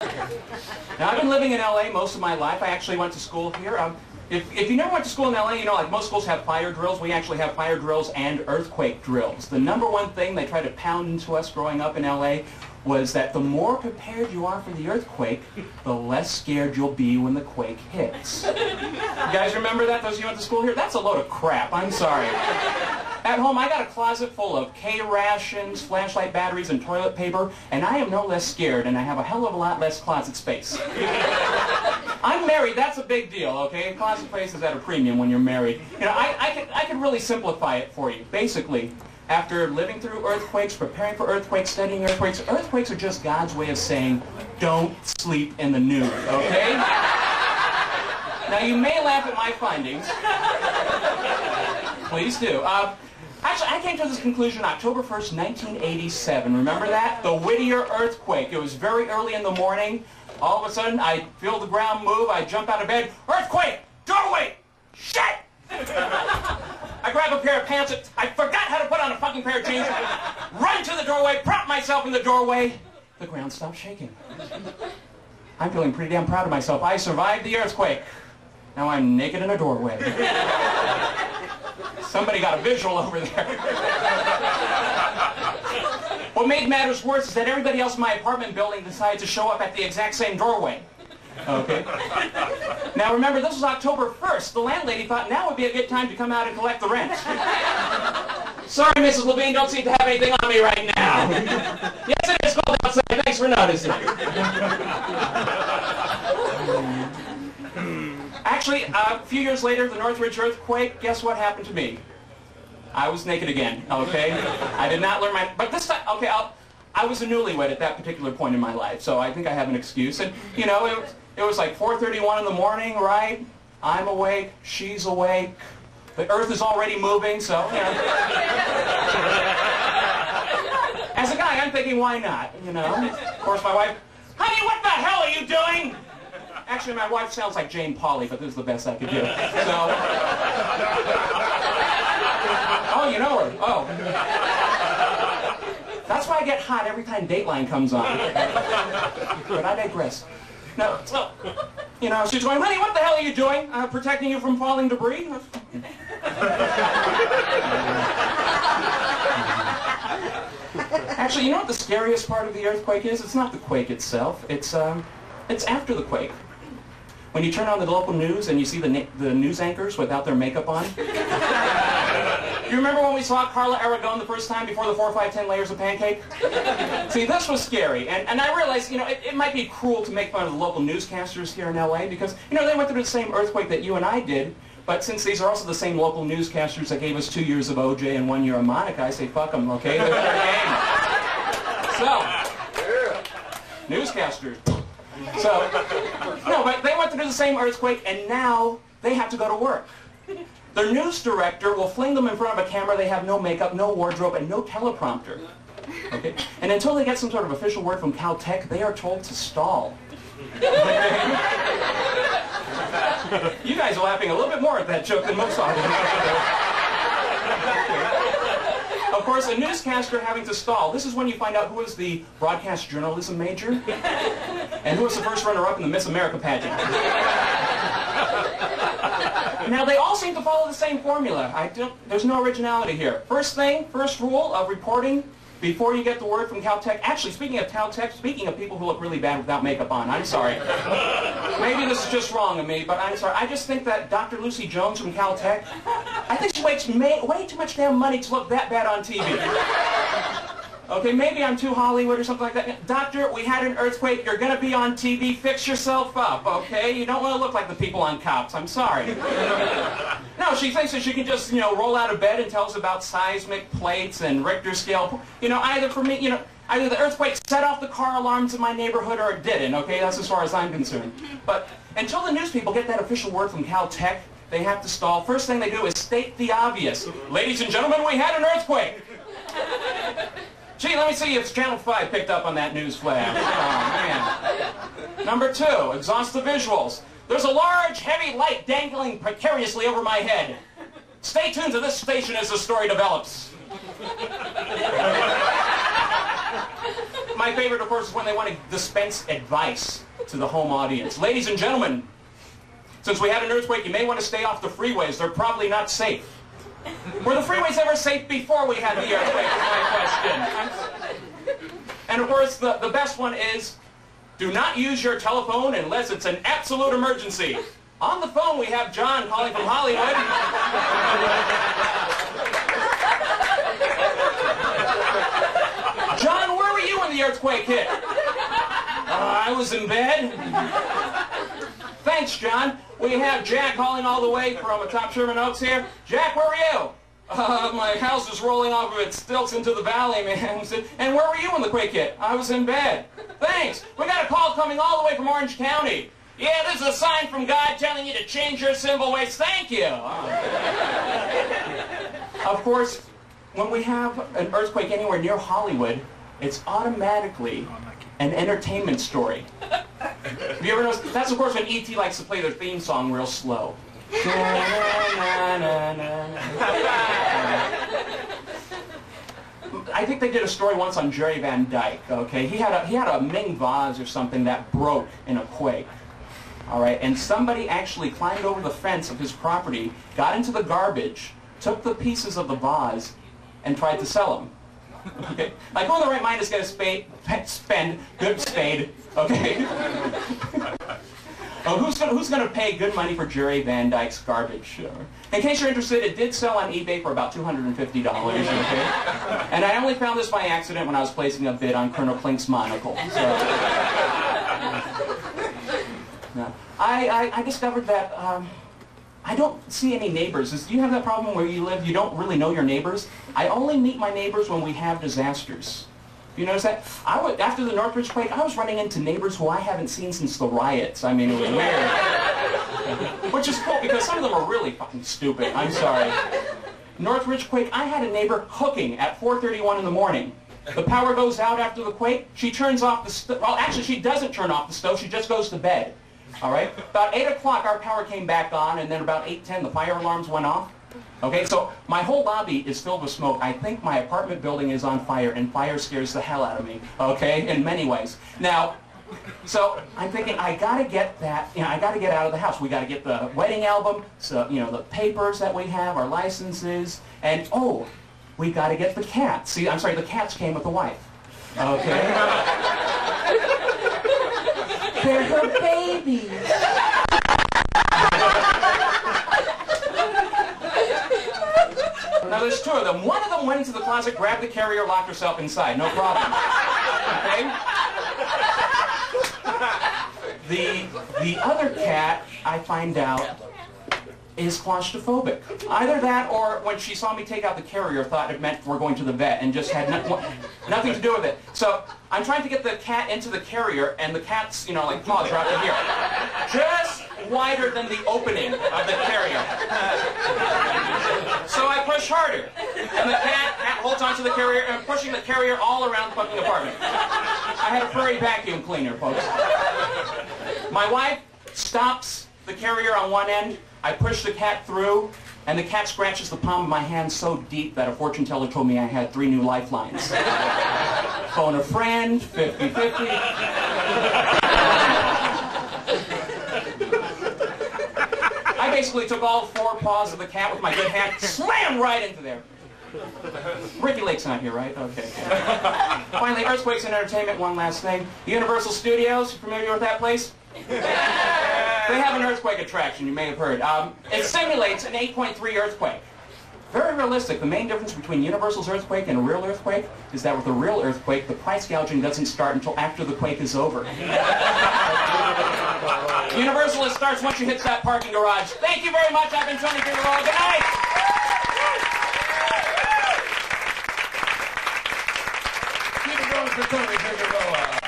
Now, I've been living in LA most of my life. I actually went to school here. If you never went to school in LA, you know, like most schools have fire drills. We actually have fire drills and earthquake drills. The number one thing they tried to pound into us growing up in LA was that the more prepared you are for the earthquake, the less scared you'll be when the quake hits. You guys remember that, those of you who went to school here? That's a load of crap, I'm sorry. At home, I got a closet full of K-rations, flashlight batteries, and toilet paper, and I am no less scared, and I have a hell of a lot less closet space. I'm married, that's a big deal, okay? Closet space is at a premium when you're married. You know, I could really simplify it for you. Basically, after living through earthquakes, preparing for earthquakes, studying earthquakes, earthquakes are just God's way of saying, don't sleep in the nude, okay? Now, you may laugh at my findings. Please do. Actually, I came to this conclusion October 1st, 1987. Remember that? The Whittier earthquake. It was very early in the morning. All of a sudden, I feel the ground move. I jump out of bed. Earthquake! Doorway! Shit! I grab a pair of pants. I forgot how to put on a fucking pair of jeans. Run to the doorway, prop myself in the doorway. The ground stopped shaking. I'm feeling pretty damn proud of myself. I survived the earthquake. Now I'm naked in a doorway. Somebody got a visual over there. What made matters worse is that everybody else in my apartment building decided to show up at the exact same doorway. Okay? Now remember, this was October 1st. The landlady thought now would be a good time to come out and collect the rent. Sorry, Mrs. Levine, don't seem to have anything on me right now. Yes, it is cold outside. Thanks for noticing. Actually, a few years later, the Northridge earthquake, guess what happened to me? I was naked again, okay? I did not learn my... But this time, okay, I was a newlywed at that particular point in my life, so I think I have an excuse. And, you know, it was like 4:31 in the morning, right? I'm awake, she's awake. The earth is already moving, so, you know. As a guy, I'm thinking, why not, you know? Of course, my wife, honey, what the hell are you doing? Actually, my wife sounds like Jane Pauley, but this is the best I could do. So... Oh, you know her. Oh. That's why I get hot every time Dateline comes on. But I digress. No, so, you know, she's going, honey, what the hell are you doing? Protecting you from falling debris? Actually, you know what the scariest part of the earthquake is? It's not the quake itself. It's after the quake. When you turn on the local news and you see the news anchors without their makeup on. You remember when we saw Carla Aragon the first time before the 4, 5, 10 layers of pancake? See, this was scary. And I realized, you know, it might be cruel to make fun of the local newscasters here in LA because, you know, they went through the same earthquake that you and I did. But since these are also the same local newscasters that gave us 2 years of OJ and 1 year of Monica, I say fuck them, okay? They're their game. So, newscasters. So, no, but they went through the same earthquake, and now they have to go to work. Their news director will fling them in front of a camera. They have no makeup, no wardrobe, and no teleprompter. Okay? And until they get some sort of official word from Caltech, they are told to stall. Okay? You guys are laughing a little bit more at that joke than most audiences. Of course, a newscaster having to stall. This is when you find out who is the broadcast journalism major and who is the first runner-up in the Miss America pageant. Now, they all seem to follow the same formula. There's no originality here. First rule of reporting before you get the word from Caltech. Actually, speaking of Caltech, speaking of people who look really bad without makeup on, I'm sorry. Maybe this is just wrong of me, but I'm sorry. I just think that Dr. Lucy Jones from Caltech, I think she makes way too much damn money to look that bad on TV. Okay, maybe I'm too Hollywood or something like that. Doctor, we had an earthquake. You're going to be on TV. Fix yourself up, okay? You don't want to look like the people on Cops. I'm sorry. No, she thinks that she can just, you know, roll out of bed and tell us about seismic plates and Richter scale. You know, either for me, you know, either the earthquake set off the car alarms in my neighborhood or it didn't, okay? That's as far as I'm concerned. But until the news people get that official word from Caltech, they have to stall. First thing they do is state the obvious. Ladies and gentlemen, we had an earthquake. Gee, let me see if Channel 5 picked up on that news flash. Oh, man. Number 2, exhaust the visuals. There's a large, heavy light dangling precariously over my head. Stay tuned to this station as the story develops. my favorite, of course, is when they want to dispense advice to the home audience. Ladies and gentlemen, since we had an earthquake, you may want to stay off the freeways. They're probably not safe. Were the freeways ever safe before we had the earthquake, is my question. And of course, the best one is, do not use your telephone unless it's an absolute emergency. On the phone, we have John calling from Hollywood. John, where were you when the earthquake hit? I was in bed. Thanks, John. We have Jack calling all the way from atop Sherman Oaks here. Jack, where were you? My house is rolling off of its stilts into the valley, man. And where were you when the quake hit? I was in bed. Thanks. We got a call coming all the way from Orange County. Yeah, this is a sign from God telling you to change your symbol ways. Thank you. Of course, when we have an earthquake anywhere near Hollywood, it's automatically an entertainment story. Have you ever noticed? That's, of course, when E.T. likes to play their theme song real slow. I think they did a story once on Jerry Van Dyke, okay? He had a Ming vase or something that broke in a quake. All right, and somebody actually climbed over the fence of his property, got into the garbage, took the pieces of the vase, and tried to sell them. Okay? Like, who in the right mind is going to spend good spade, okay? Oh, who's going to pay good money for Jerry Van Dyke's garbage? In case you're interested, it did sell on eBay for about $250, okay? And I only found this by accident when I was placing a bid on Colonel Plink's monocle. So. No. I discovered that I don't see any neighbors. Do you have that problem where you live? You don't really know your neighbors? I only meet my neighbors when we have disasters. You notice that? After the Northridge quake, I was running into neighbors who I haven't seen since the riots. I mean, it was weird. Which is cool, because some of them are really fucking stupid. I'm sorry. Northridge quake, I had a neighbor cooking at 4:31 in the morning. The power goes out after the quake. She turns off the stove. Well, actually, she doesn't turn off the stove. She just goes to bed. All right? About 8 o'clock, our power came back on, and then about 8:10, the fire alarms went off. Okay, so my whole lobby is filled with smoke. I think my apartment building is on fire, and fire scares the hell out of me, okay, in many ways. Now, so I'm thinking, I gotta get that, I gotta get out of the house. We gotta get the wedding album, so, the papers that we have, our licenses, and, oh, we gotta get the cats. See, I'm sorry, the cats came with the wife, okay? They're her babies. Now, there's two of them. One of them went into the closet, grabbed the carrier, locked herself inside. No problem. Okay? The other cat, I find out, is claustrophobic. Either that, or when she saw me take out the carrier, thought it meant we're going to the vet and just had nothing to do with it. So I'm trying to get the cat into the carrier, and the cat's, like paws right in here, just wider than the opening of the carrier. So I push harder, and the cat holds onto the carrier, and I'm pushing the carrier all around the fucking apartment. I had a furry vacuum cleaner, folks. My wife stops the carrier on one end. I push the cat through, and the cat scratches the palm of my hand so deep that a fortune teller told me I had 3 new lifelines. Phone a friend, 50-50. I basically took all 4 paws of the cat with my good hand, slammed right into there. Ricky Lake's not here, right? Okay. Finally, earthquakes and entertainment, one last thing. Universal Studios, you familiar with that place? They have an earthquake attraction, you may have heard. It simulates an 8.3 earthquake. Very realistic. The main difference between Universal's earthquake and a real earthquake is that with a real earthquake, the price gouging doesn't start until after the quake is over. Universal, it starts once you hit that parking garage. Thank you very much. I've been Tony Figueroa. Good night. Keep it going for Tony Figueroa.